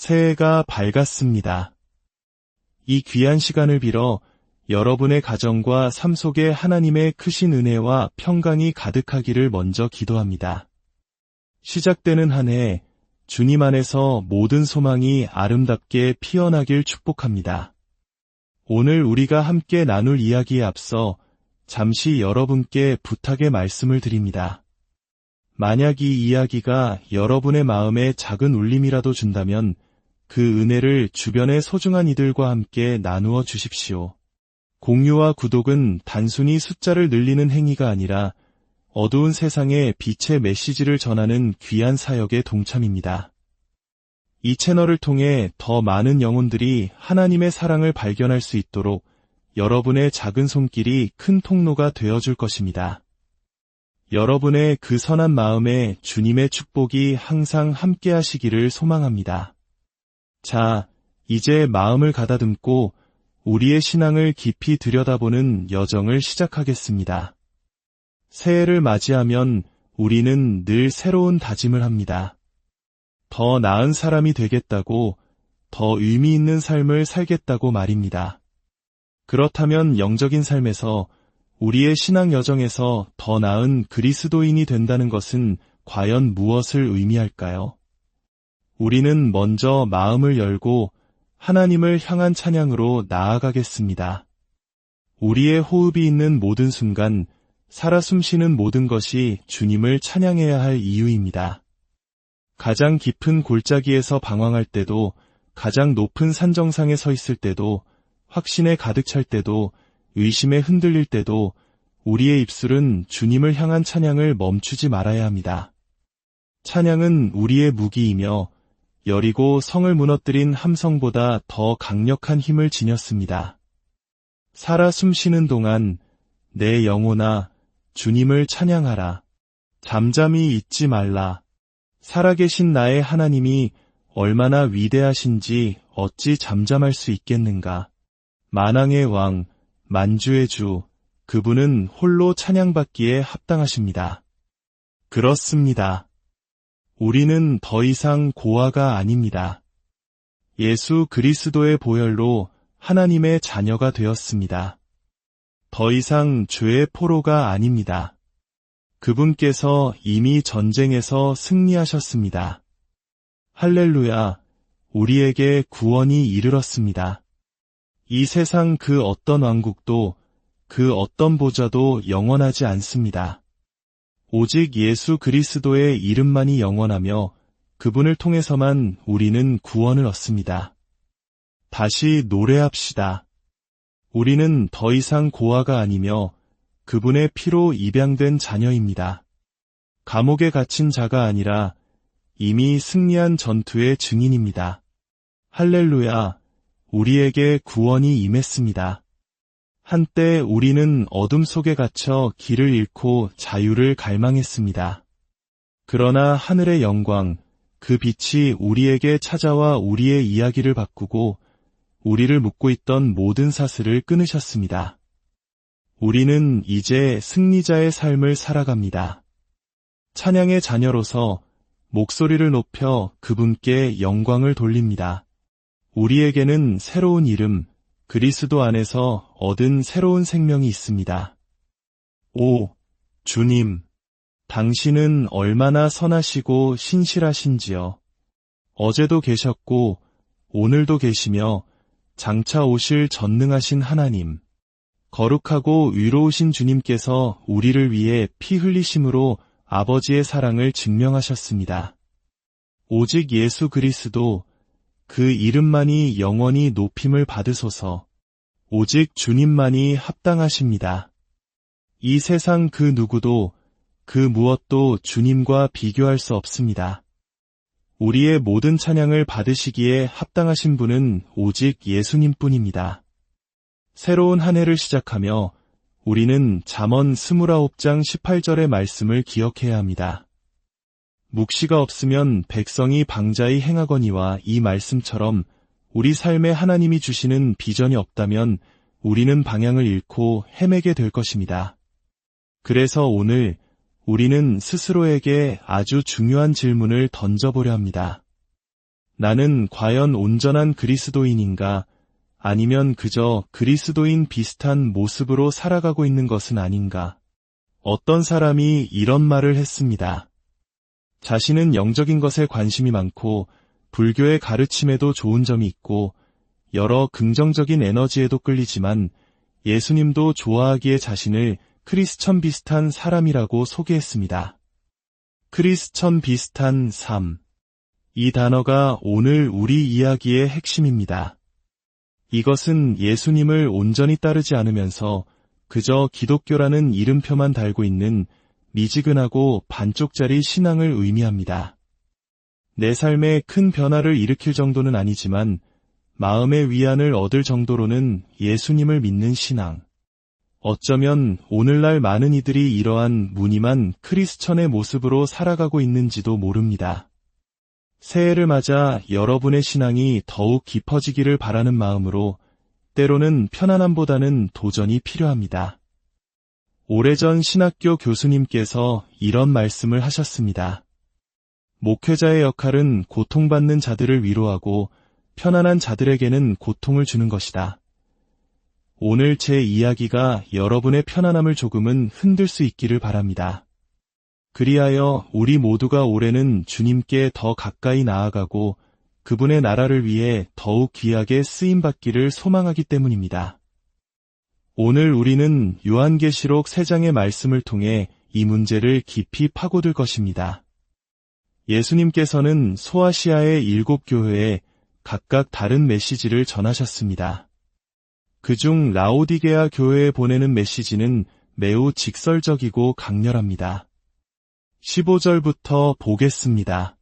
새해가 밝았습니다. 이 귀한 시간을 빌어 여러분의 가정과 삶 속에 하나님의 크신 은혜와 평강이 가득하기를 먼저 기도합니다. 시작되는 한 해 주님 안에서 모든 소망이 아름답게 피어나길 축복합니다. 오늘 우리가 함께 나눌 이야기에 앞서 잠시 여러분께 부탁의 말씀을 드립니다. 만약 이 이야기가 여러분의 마음에 작은 울림이라도 준다면 그 은혜를 주변의 소중한 이들과 함께 나누어 주십시오. 공유와 구독은 단순히 숫자를 늘리는 행위가 아니라 어두운 세상에 빛의 메시지를 전하는 귀한 사역의 동참입니다. 이 채널을 통해 더 많은 영혼들이 하나님의 사랑을 발견할 수 있도록 여러분의 작은 손길이 큰 통로가 되어줄 것입니다. 여러분의 그 선한 마음에 주님의 축복이 항상 함께 하시기를 소망합니다. 자, 이제 마음을 가다듬고 우리의 신앙을 깊이 들여다보는 여정을 시작하겠습니다. 새해를 맞이하면 우리는 늘 새로운 다짐을 합니다. 더 나은 사람이 되겠다고, 더 의미 있는 삶을 살겠다고 말입니다. 그렇다면 영적인 삶에서, 우리의 신앙 여정에서 더 나은 그리스도인이 된다는 것은 과연 무엇을 의미할까요? 우리는 먼저 마음을 열고 하나님을 향한 찬양으로 나아가겠습니다. 우리의 호흡이 있는 모든 순간, 살아 숨쉬는 모든 것이 주님을 찬양해야 할 이유입니다. 가장 깊은 골짜기에서 방황할 때도, 가장 높은 산 정상에 서 있을 때도, 확신에 가득 찰 때도, 의심에 흔들릴 때도 우리의 입술은 주님을 향한 찬양을 멈추지 말아야 합니다. 찬양은 우리의 무기이며 여리고 성을 무너뜨린 함성보다 더 강력한 힘을 지녔습니다. 살아 숨쉬는 동안 내 영혼아 주님을 찬양하라. 잠잠히 있지 말라. 살아계신 나의 하나님이 얼마나 위대하신지 어찌 잠잠할 수 있겠는가. 만왕의 왕, 만주의 주, 그분은 홀로 찬양받기에 합당하십니다. 그렇습니다. 우리는 더 이상 고아가 아닙니다. 예수 그리스도의 보혈로 하나님의 자녀가 되었습니다. 더 이상 죄의 포로가 아닙니다. 그분께서 이미 전쟁에서 승리하셨습니다. 할렐루야, 우리에게 구원이 이르렀습니다. 이 세상 그 어떤 왕국도, 그 어떤 보좌도 영원하지 않습니다. 오직 예수 그리스도의 이름만이 영원하며 그분을 통해서만 우리는 구원을 얻습니다. 다시 노래합시다. 우리는 더 이상 고아가 아니며 그분의 피로 입양된 자녀입니다. 감옥에 갇힌 자가 아니라 이미 승리한 전투의 증인입니다. 할렐루야, 우리에게 구원이 임했습니다. 한때 우리는 어둠 속에 갇혀 길을 잃고 자유를 갈망했습니다. 그러나 하늘의 영광, 그 빛이 우리에게 찾아와 우리의 이야기를 바꾸고 우리를 묶고 있던 모든 사슬을 끊으셨습니다. 우리는 이제 승리자의 삶을 살아갑니다. 찬양의 자녀로서 목소리를 높여 그분께 영광을 돌립니다. 우리에게는 새로운 이름, 그리스도 안에서 얻은 새로운 생명이 있습니다. 오, 주님, 당신은 얼마나 선하시고 신실하신지요. 어제도 계셨고 오늘도 계시며 장차 오실 전능하신 하나님, 거룩하고 위로우신 주님께서 우리를 위해 피 흘리심으로 아버지의 사랑을 증명하셨습니다. 오직 예수 그리스도, 그 이름만이 영원히 높임을 받으소서. 오직 주님만이 합당하십니다. 이 세상 그 누구도, 그 무엇도 주님과 비교할 수 없습니다. 우리의 모든 찬양을 받으시기에 합당하신 분은 오직 예수님뿐입니다. 새로운 한 해를 시작하며 우리는 잠언 29장 18절의 말씀을 기억해야 합니다. 묵시가 없으면 백성이 방자히 행하거니와, 이 말씀처럼 우리 삶에 하나님이 주시는 비전이 없다면 우리는 방향을 잃고 헤매게 될 것입니다. 그래서 오늘 우리는 스스로에게 아주 중요한 질문을 던져보려 합니다. 나는 과연 온전한 그리스도인인가? 아니면 그저 그리스도인 비슷한 모습으로 살아가고 있는 것은 아닌가? 어떤 사람이 이런 말을 했습니다. 자신은 영적인 것에 관심이 많고 불교의 가르침에도 좋은 점이 있고 여러 긍정적인 에너지에도 끌리지만 예수님도 좋아하기에 자신을 크리스천 비슷한 사람이라고 소개했습니다. 크리스천 비슷한 삶. 이 단어가 오늘 우리 이야기의 핵심입니다. 이것은 예수님을 온전히 따르지 않으면서 그저 기독교라는 이름표만 달고 있는 미지근하고 반쪽짜리 신앙을 의미합니다. 내 삶에 큰 변화를 일으킬 정도는 아니지만 마음의 위안을 얻을 정도로는 예수님을 믿는 신앙. 어쩌면 오늘날 많은 이들이 이러한 무늬만 크리스천의 모습으로 살아가고 있는지도 모릅니다. 새해를 맞아 여러분의 신앙이 더욱 깊어지기를 바라는 마음으로 때로는 편안함보다는 도전이 필요합니다. 오래전 신학교 교수님께서 이런 말씀을 하셨습니다. 목회자의 역할은 고통받는 자들을 위로하고 편안한 자들에게는 고통을 주는 것이다. 오늘 제 이야기가 여러분의 편안함을 조금은 흔들 수 있기를 바랍니다. 그리하여 우리 모두가 올해는 주님께 더 가까이 나아가고 그분의 나라를 위해 더욱 귀하게 쓰임받기를 소망하기 때문입니다. 오늘 우리는 요한계시록 3장의 말씀을 통해 이 문제를 깊이 파고들 것입니다. 예수님께서는 소아시아의 7교회에 각각 다른 메시지를 전하셨습니다. 그중 라오디게아 교회에 보내는 메시지는 매우 직설적이고 강렬합니다. 15절부터 보겠습니다.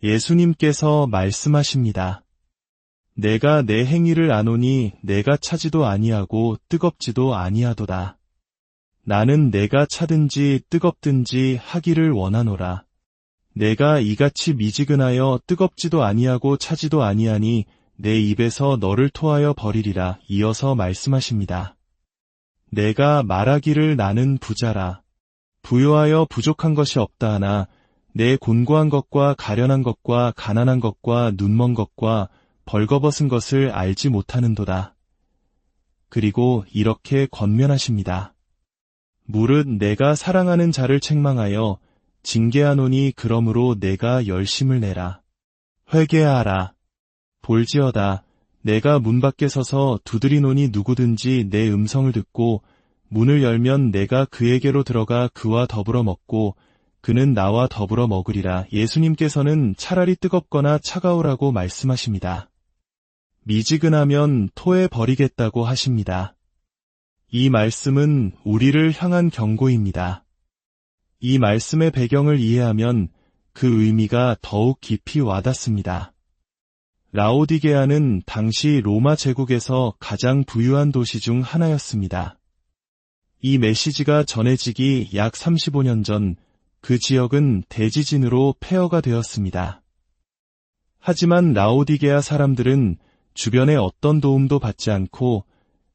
예수님께서 말씀하십니다. 내가 내 행위를 아노니 내가 차지도 아니하고 뜨겁지도 아니하도다. 나는 내가 차든지 뜨겁든지 하기를 원하노라. 내가 이같이 미지근하여 뜨겁지도 아니하고 차지도 아니하니 내 입에서 너를 토하여 버리리라. 이어서 말씀하십니다. 내가 말하기를 나는 부자라. 부유하여 부족한 것이 없다 하나 내 곤고한 것과 가련한 것과 가난한 것과 눈먼 것과 벌거벗은 것을 알지 못하는도다. 그리고 이렇게 권면하십니다. 무릇 내가 사랑하는 자를 책망하여 징계하노니 그러므로 내가 열심을 내라. 회개하라. 볼지어다. 내가 문 밖에 서서 두드리노니 누구든지 내 음성을 듣고 문을 열면 내가 그에게로 들어가 그와 더불어 먹고 그는 나와 더불어 먹으리라. 예수님께서는 차라리 뜨겁거나 차가우라고 말씀하십니다. 미지근하면 토해 버리겠다고 하십니다. 이 말씀은 우리를 향한 경고입니다. 이 말씀의 배경을 이해하면 그 의미가 더욱 깊이 와닿습니다. 라오디게아는 당시 로마 제국에서 가장 부유한 도시 중 하나였습니다. 이 메시지가 전해지기 약 35년 전 그 지역은 대지진으로 폐허가 되었습니다. 하지만 라오디게아 사람들은 주변에 어떤 도움도 받지 않고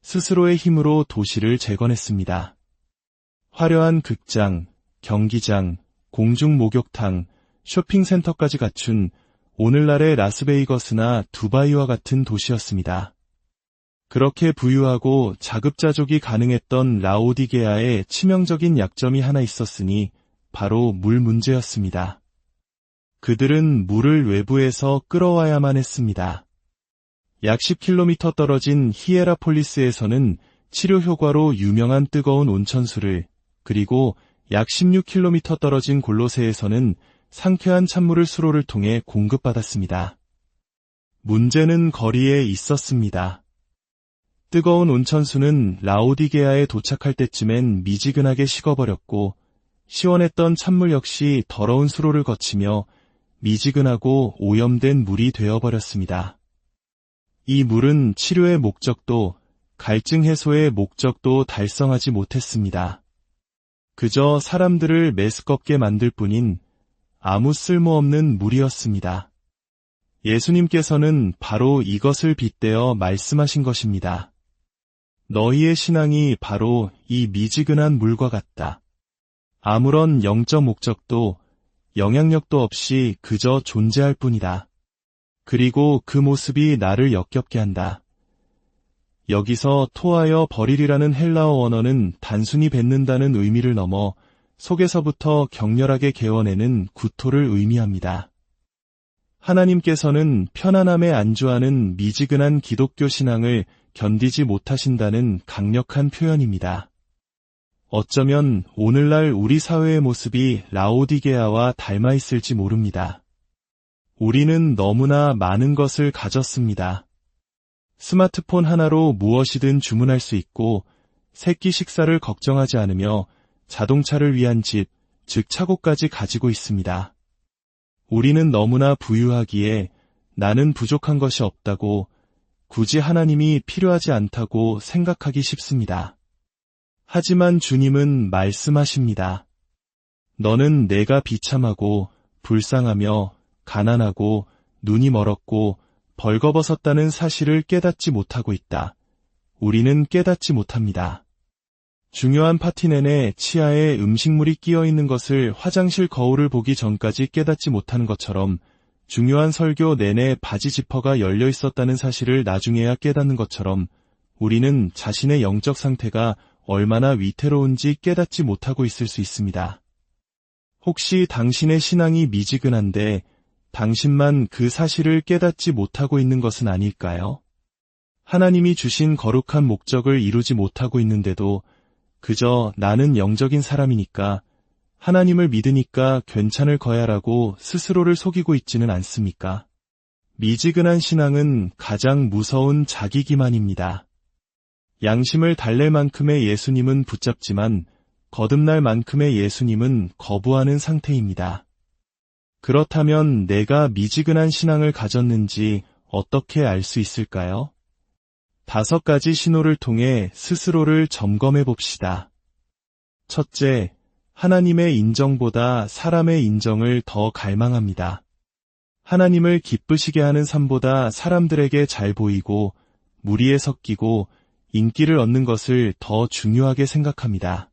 스스로의 힘으로 도시를 재건했습니다. 화려한 극장, 경기장, 공중 목욕탕, 쇼핑센터까지 갖춘 오늘날의 라스베이거스나 두바이와 같은 도시였습니다. 그렇게 부유하고 자급자족이 가능했던 라오디게아에 치명적인 약점이 하나 있었으니 바로 물 문제였습니다. 그들은 물을 외부에서 끌어와야만 했습니다. 약 10km 떨어진 히에라폴리스에서는 치료 효과로 유명한 뜨거운 온천수를, 그리고 약 16km 떨어진 골로새에서는 상쾌한 찬물을 수로를 통해 공급받았습니다. 문제는 거리에 있었습니다. 뜨거운 온천수는 라오디게아에 도착할 때쯤엔 미지근하게 식어버렸고 시원했던 찬물 역시 더러운 수로를 거치며 미지근하고 오염된 물이 되어버렸습니다. 이 물은 치료의 목적도 갈증 해소의 목적도 달성하지 못했습니다. 그저 사람들을 메스껍게 만들 뿐인 아무 쓸모없는 물이었습니다. 예수님께서는 바로 이것을 빗대어 말씀하신 것입니다. 너희의 신앙이 바로 이 미지근한 물과 같다. 아무런 영적 목적도 영향력도 없이 그저 존재할 뿐이다. 그리고 그 모습이 나를 역겹게 한다. 여기서 토하여 버리리라는 헬라어 원어는 단순히 뱉는다는 의미를 넘어 속에서부터 격렬하게 개어내는 구토를 의미합니다. 하나님께서는 편안함에 안주하는 미지근한 기독교 신앙을 견디지 못하신다는 강력한 표현입니다. 어쩌면 오늘날 우리 사회의 모습이 라오디게아와 닮아 있을지 모릅니다. 우리는 너무나 많은 것을 가졌습니다. 스마트폰 하나로 무엇이든 주문할 수 있고 새끼 식사를 걱정하지 않으며 자동차를 위한 집, 즉 차고까지 가지고 있습니다. 우리는 너무나 부유하기에 나는 부족한 것이 없다고, 굳이 하나님이 필요하지 않다고 생각하기 쉽습니다. 하지만 주님은 말씀하십니다. 너는 내가 비참하고 불쌍하며 가난하고 눈이 멀었고 벌거벗었다는 사실을 깨닫지 못하고 있다. 우리는 깨닫지 못합니다. 중요한 파티 내내 치아에 음식물이 끼어 있는 것을 화장실 거울을 보기 전까지 깨닫지 못하는 것처럼, 중요한 설교 내내 바지 지퍼가 열려 있었다는 사실을 나중에야 깨닫는 것처럼, 우리는 자신의 영적 상태가 얼마나 위태로운지 깨닫지 못하고 있을 수 있습니다. 혹시 당신의 신앙이 미지근한데 당신만 그 사실을 깨닫지 못하고 있는 것은 아닐까요? 하나님이 주신 거룩한 목적을 이루지 못하고 있는데도 그저 나는 영적인 사람이니까, 하나님을 믿으니까 괜찮을 거야라고 스스로를 속이고 있지는 않습니까? 미지근한 신앙은 가장 무서운 자기 기만입니다. 양심을 달랠 만큼의 예수님은 붙잡지만 거듭날 만큼의 예수님은 거부하는 상태입니다. 그렇다면 내가 미지근한 신앙을 가졌는지 어떻게 알 수 있을까요? 5가지 신호를 통해 스스로를 점검해 봅시다. 첫째, 하나님의 인정보다 사람의 인정을 더 갈망합니다. 하나님을 기쁘시게 하는 삶보다 사람들에게 잘 보이고 무리에 섞이고 인기를 얻는 것을 더 중요하게 생각합니다.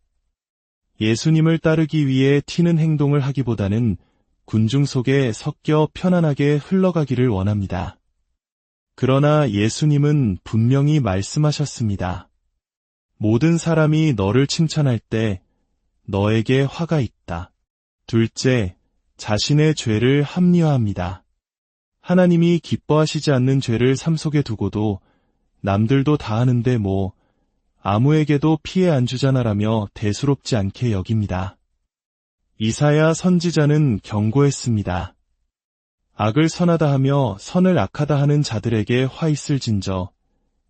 예수님을 따르기 위해 튀는 행동을 하기보다는 군중 속에 섞여 편안하게 흘러가기를 원합니다. 그러나 예수님은 분명히 말씀하셨습니다. 모든 사람이 너를 칭찬할 때 너에게 화가 있다. 둘째, 자신의 죄를 합리화합니다. 하나님이 기뻐하시지 않는 죄를 삶 속에 두고도 남들도 다 하는데 뭐 아무에게도 피해 안 주잖아라며 대수롭지 않게 여깁니다. 이사야 선지자는 경고했습니다. 악을 선하다 하며 선을 악하다 하는 자들에게 화 있을진저.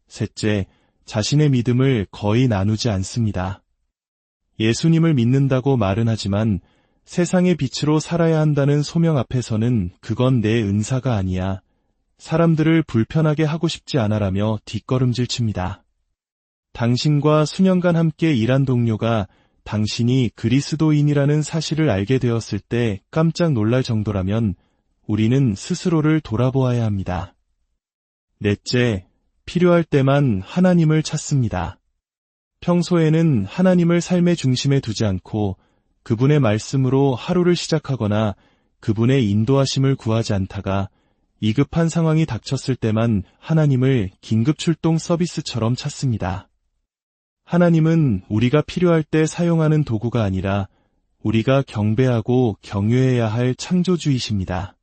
셋째, 자신의 믿음을 거의 나누지 않습니다. 예수님을 믿는다고 말은 하지만 세상의 빛으로 살아야 한다는 소명 앞에서는 그건 내 은사가 아니야, 사람들을 불편하게 하고 싶지 않아라며 뒷걸음질 칩니다. 당신과 수년간 함께 일한 동료가 당신이 그리스도인이라는 사실을 알게 되었을 때 깜짝 놀랄 정도라면 우리는 스스로를 돌아보아야 합니다. 넷째, 필요할 때만 하나님을 찾습니다. 평소에는 하나님을 삶의 중심에 두지 않고 그분의 말씀으로 하루를 시작하거나 그분의 인도하심을 구하지 않다가 위급한 상황이 닥쳤을 때만 하나님을 긴급 출동 서비스처럼 찾습니다. 하나님은 우리가 필요할 때 사용하는 도구가 아니라 우리가 경배하고 경외해야 할 창조주이십니다.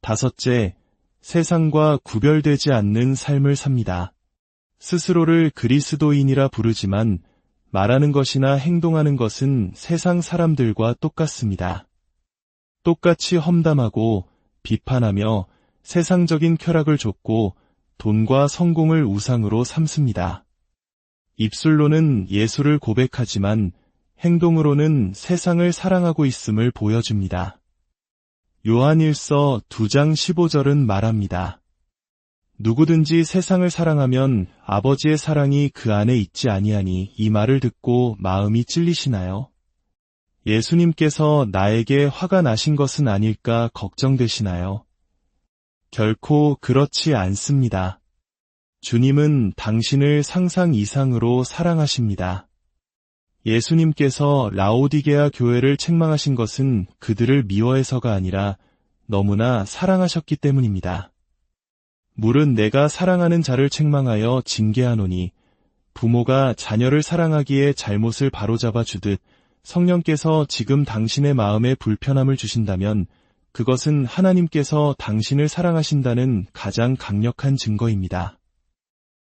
다섯째, 세상과 구별되지 않는 삶을 삽니다. 스스로를 그리스도인이라 부르지만 말하는 것이나 행동하는 것은 세상 사람들과 똑같습니다. 똑같이 험담하고 비판하며 세상적인 쾌락을 좇고 돈과 성공을 우상으로 삼습니다. 입술로는 예수를 고백하지만 행동으로는 세상을 사랑하고 있음을 보여줍니다. 요한일서 2장 15절은 말합니다. 누구든지 세상을 사랑하면 아버지의 사랑이 그 안에 있지 아니하니, 이 말을 듣고 마음이 찔리시나요? 예수님께서 나에게 화가 나신 것은 아닐까 걱정되시나요? 결코 그렇지 않습니다. 주님은 당신을 상상 이상으로 사랑하십니다. 예수님께서 라오디게아 교회를 책망하신 것은 그들을 미워해서가 아니라 너무나 사랑하셨기 때문입니다. 물은 내가 사랑하는 자를 책망하여 징계하노니 부모가 자녀를 사랑하기에 잘못을 바로잡아 주듯 성령께서 지금 당신의 마음에 불편함을 주신다면 그것은 하나님께서 당신을 사랑하신다는 가장 강력한 증거입니다.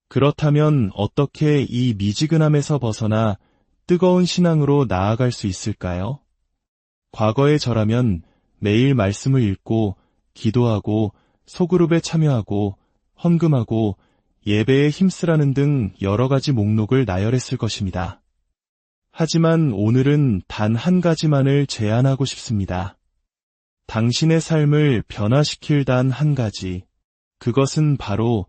그렇다면 어떻게 이 미지근함에서 벗어나 뜨거운 신앙으로 나아갈 수 있을까요? 과거의 저라면 매일 말씀을 읽고 기도하고 소그룹에 참여하고 헌금하고 예배에 힘쓰라는 등 여러 가지 목록을 나열했을 것입니다. 하지만 오늘은 단 한 가지만을 제안하고 싶습니다. 당신의 삶을 변화시킬 단 한 가지. 그것은 바로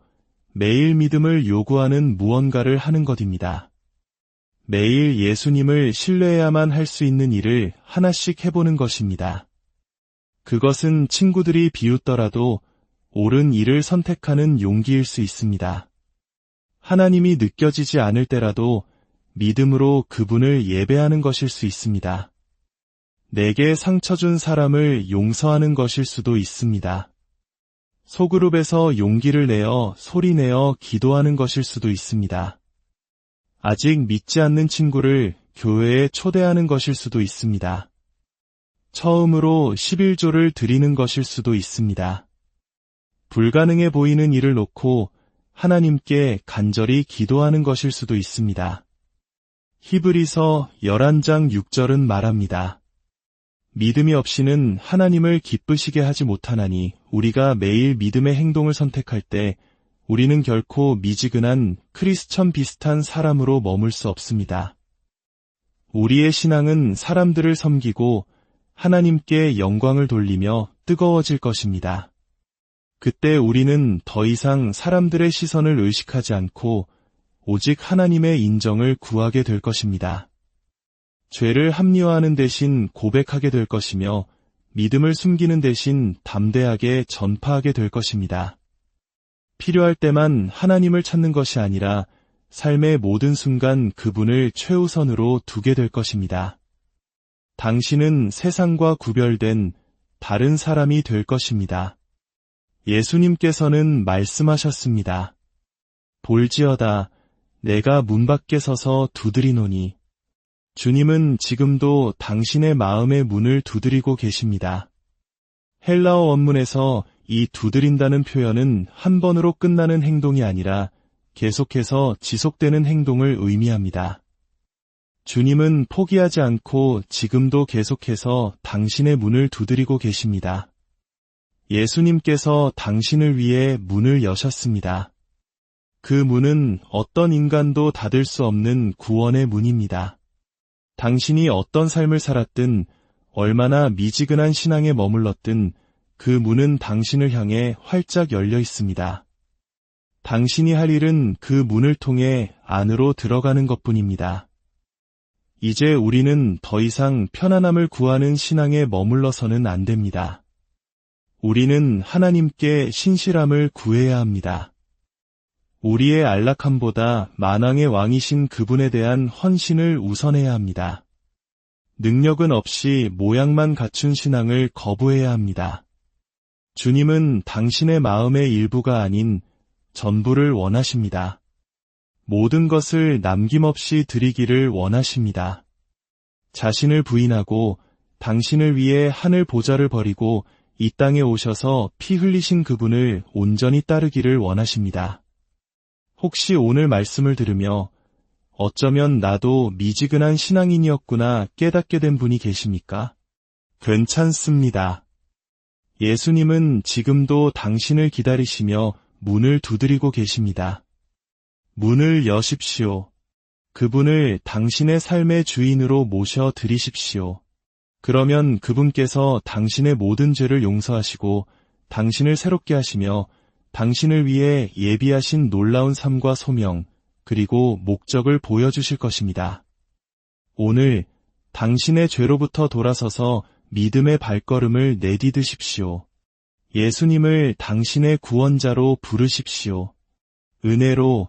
매일 믿음을 요구하는 무언가를 하는 것입니다. 매일 예수님을 신뢰해야만 할 수 있는 일을 하나씩 해보는 것입니다. 그것은 친구들이 비웃더라도 옳은 일을 선택하는 용기일 수 있습니다. 하나님이 느껴지지 않을 때라도 믿음으로 그분을 예배하는 것일 수 있습니다. 내게 상처 준 사람을 용서하는 것일 수도 있습니다. 소그룹에서 용기를 내어 소리내어 기도하는 것일 수도 있습니다. 아직 믿지 않는 친구를 교회에 초대하는 것일 수도 있습니다. 처음으로 11조를 드리는 것일 수도 있습니다. 불가능해 보이는 일을 놓고 하나님께 간절히 기도하는 것일 수도 있습니다. 히브리서 11장 6절은 말합니다. 믿음이 없이는 하나님을 기쁘시게 하지 못하나니 우리가 매일 믿음의 행동을 선택할 때 우리는 결코 미지근한 크리스천 비슷한 사람으로 머물 수 없습니다. 우리의 신앙은 사람들을 섬기고 하나님께 영광을 돌리며 뜨거워질 것입니다. 그때 우리는 더 이상 사람들의 시선을 의식하지 않고 오직 하나님의 인정을 구하게 될 것입니다. 죄를 합리화하는 대신 고백하게 될 것이며 믿음을 숨기는 대신 담대하게 전파하게 될 것입니다. 필요할 때만 하나님을 찾는 것이 아니라 삶의 모든 순간 그분을 최우선으로 두게 될 것입니다. 당신은 세상과 구별된 다른 사람이 될 것입니다. 예수님께서는 말씀하셨습니다. 볼지어다 내가 문 밖에 서서 두드리노니. 주님은 지금도 당신의 마음의 문을 두드리고 계십니다. 헬라어 원문에서 이 두드린다는 표현은 한 번으로 끝나는 행동이 아니라 계속해서 지속되는 행동을 의미합니다. 주님은 포기하지 않고 지금도 계속해서 당신의 문을 두드리고 계십니다. 예수님께서 당신을 위해 문을 여셨습니다. 그 문은 어떤 인간도 닫을 수 없는 구원의 문입니다. 당신이 어떤 삶을 살았든 얼마나 미지근한 신앙에 머물렀든 그 문은 당신을 향해 활짝 열려 있습니다. 당신이 할 일은 그 문을 통해 안으로 들어가는 것뿐입니다. 이제 우리는 더 이상 편안함을 구하는 신앙에 머물러서는 안 됩니다. 우리는 하나님께 신실함을 구해야 합니다. 우리의 안락함보다 만왕의 왕이신 그분에 대한 헌신을 우선해야 합니다. 능력은 없이 모양만 갖춘 신앙을 거부해야 합니다. 주님은 당신의 마음의 일부가 아닌 전부를 원하십니다. 모든 것을 남김없이 드리기를 원하십니다. 자신을 부인하고 당신을 위해 하늘 보좌를 버리고 이 땅에 오셔서 피 흘리신 그분을 온전히 따르기를 원하십니다. 혹시 오늘 말씀을 들으며 어쩌면 나도 미지근한 신앙인이었구나 깨닫게 된 분이 계십니까? 괜찮습니다. 예수님은 지금도 당신을 기다리시며 문을 두드리고 계십니다. 문을 여십시오. 그분을 당신의 삶의 주인으로 모셔 드리십시오. 그러면 그분께서 당신의 모든 죄를 용서하시고 당신을 새롭게 하시며 당신을 위해 예비하신 놀라운 삶과 소명, 그리고 목적을 보여주실 것입니다. 오늘 당신의 죄로부터 돌아서서 믿음의 발걸음을 내디드십시오. 예수님을 당신의 구원자로 부르십시오. 은혜로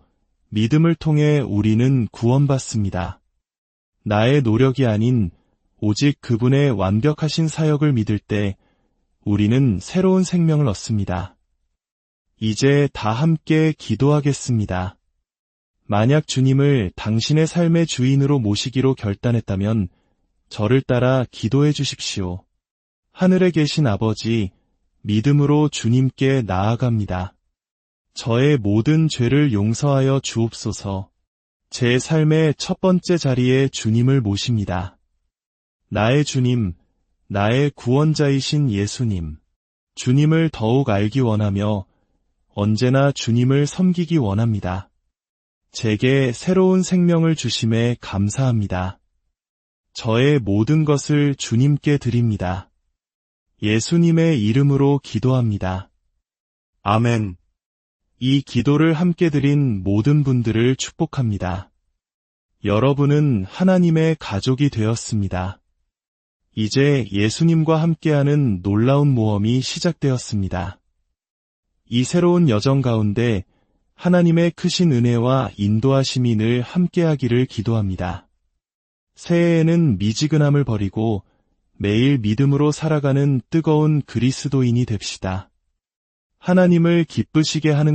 믿음을 통해 우리는 구원받습니다. 나의 노력이 아닌 오직 그분의 완벽하신 사역을 믿을 때 우리는 새로운 생명을 얻습니다. 이제 다 함께 기도하겠습니다. 만약 주님을 당신의 삶의 주인으로 모시기로 결단했다면 저를 따라 기도해 주십시오. 하늘에 계신 아버지, 믿음으로 주님께 나아갑니다. 저의 모든 죄를 용서하여 주옵소서. 제 삶의 첫 번째 자리에 주님을 모십니다. 나의 주님, 나의 구원자이신 예수님, 주님을 더욱 알기 원하며 언제나 주님을 섬기기 원합니다. 제게 새로운 생명을 주심에 감사합니다. 저의 모든 것을 주님께 드립니다. 예수님의 이름으로 기도합니다. 아멘. 이 기도를 함께 드린 모든 분들을 축복합니다. 여러분은 하나님의 가족이 되었습니다. 이제 예수님과 함께하는 놀라운 모험이 시작되었습니다. 이 새로운 여정 가운데 하나님의 크신 은혜와 인도하심이 늘 함께하기를 기도합니다. 새해에는 미지근함을 버리고 매일 믿음으로 살아가는 뜨거운 그리스도인이 됩시다. 하나님을 기쁘시게 하는